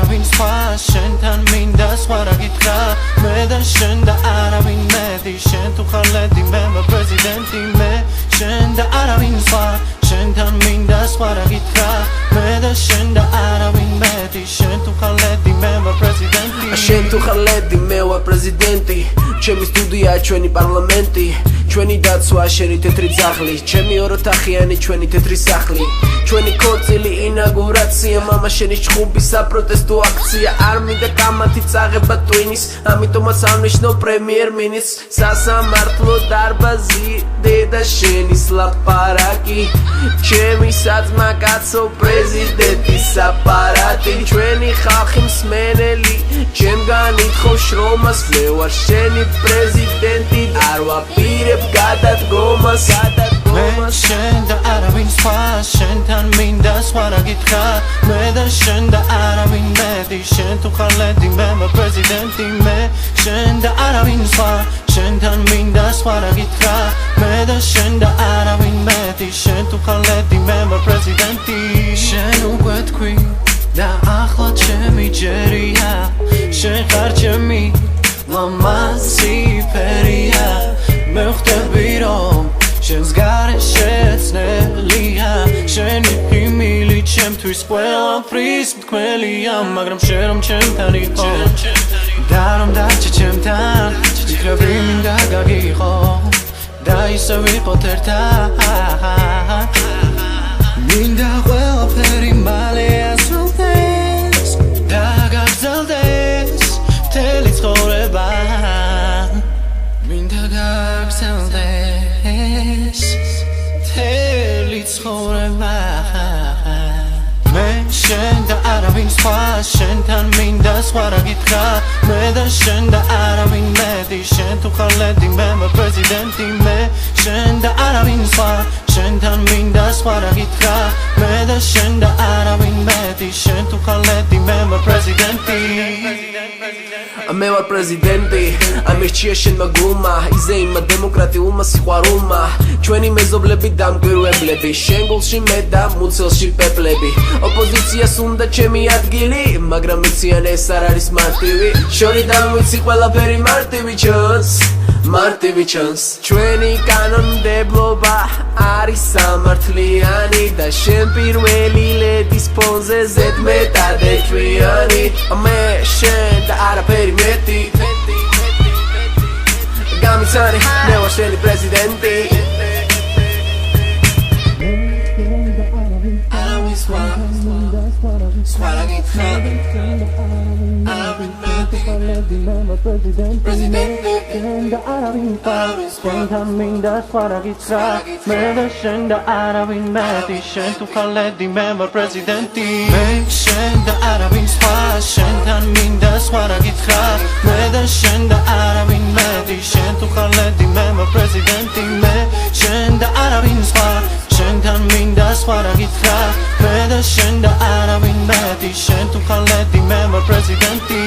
არავინ სხვა შენთან მინდა სხვა რა გითხრა მე და შენ და არავინ მეტი შენ თუ ხარ ლედი მე ვარ პრეზიდენტი მე შენ და არავინ სხვა შენთან მინდა სხვა რა გითხრა მე და შენ და არავინ მეტი შენ თუ ხარ ლედი მე ვარ პრეზიდენტი შენ თუ ხარ ლედი მე ვარ პრეზიდენტი ჩემი სტუდია ჩვენი პარლამენტი ჩვენი დაცვა შენი თეთრი ძაღლი ჩემი ოროთახიანი ჩვენი თეთრი სახლი ჩვენი ქორწილი ინაგურაცია მამა შენი ჩხუბი საპროტესტო აქცია არ მინდა კამათი წაღება ტვინის ამიტომაც აღნიშნულ პრემიერ მინისტრს სასამართლო დარბაზი დედა შენის ლაპარაკი ჩემი საძმა კაცო პრეზიდენტი საპარატი ჩვენი ხალხი მსმენელი ჩემგან ითხოვ შრომას მე ვარ შენი პრეზიდენტი არ ვაპირებ გადადგომას მე შენ და არავინ სხვა შენთან მინდა სხვა რა გითხრა მე და შენ და არავინ მეტი შენ თუ ხარ ლედი მე ვარ პრეზიდენტი მე შენ და არავინ სხვა შენთან მინდა სხვა რა გითხრა მე და შენ და არავინ მეტი შენ თუ ხარ ლედი მე ვარ პრეზიდენტი შენ უკვე თქვი და ახლა ჩემი ჯერია შენ ხარ ჩემი ლამაზი ფერია მე ვხვდები რომ შენს გარეშე ცნელია შენი ხიმილი ჩემთვის ყველაფრის მტკველია მაგრამ შენ რომ ჩემთან იყო და რომ დარჩე ჩემთან ვიქრები მინდა გაგიყო და ისე ვიყოთ ერთად მინდა ყველაფერი მალე ასრულდეს და გაგრძელდეს მთელი ცხოვრება მინდა გაგრძელდეს მთელი ცხოვრება მე შენ და არავინ სხვა შენთან მინდა სხვა რა გითხრა მე და შენ და არავინ მეტი შენ თუ ხარ ლედი მე ვარ პრეზიდენტი მე შენ და არავინ სხვა შენთან მინდა სხვა რა გითხრა მე და შენ და არავინ მეტი შენ თუ ხარ ლედი მე ვარ პრეზიდენტი მე ვარ პრეზიდენტი ამერჩია შენმა გულმა იზეიმმა დემოკრატიულმა სიყვარულმა ჩვენი მეზობლები დამკვირვებლები შენ გულში მე და მუცელში პეპლები ოპოზიციას უნდა ჩემი ადგილი მაგრამ მიციან ეს არ არის მარტივი შორიდან ვიცი ყველაფერი მარტივი ჩანს ჩვენი კანონმდებლობა არის სამართლიანი და შენ პირველი ლედის ფონზე ზედმეტად ეჭვიანი მე შენ და არაფერი მეტი გამიცანი მე ვარ შენი პრეზიდენტი სხვა რა გითხრა პრეზიდენტი შენ და არავინ სხვა შენთან მინდა სხვა რა გითხრა მე და შენ და არავინ მეტი შენ თუ ხარ ლედი მე ვარ პრეზიდენტი მე შენ და არავინ სხვა შენთან მინდა სხვა რა გითხრა მე და შენ და არავინ მეტი შენ თუ ხარ ლედი მე ვარ პრეზიდენტი მე შენ და არავინ სხვა შენთან მინდა სხვა რა გითხრა მე და შენ და არავინ მეტი შენ თუ ხარ ლედი მე ვარ პრეზიდენტი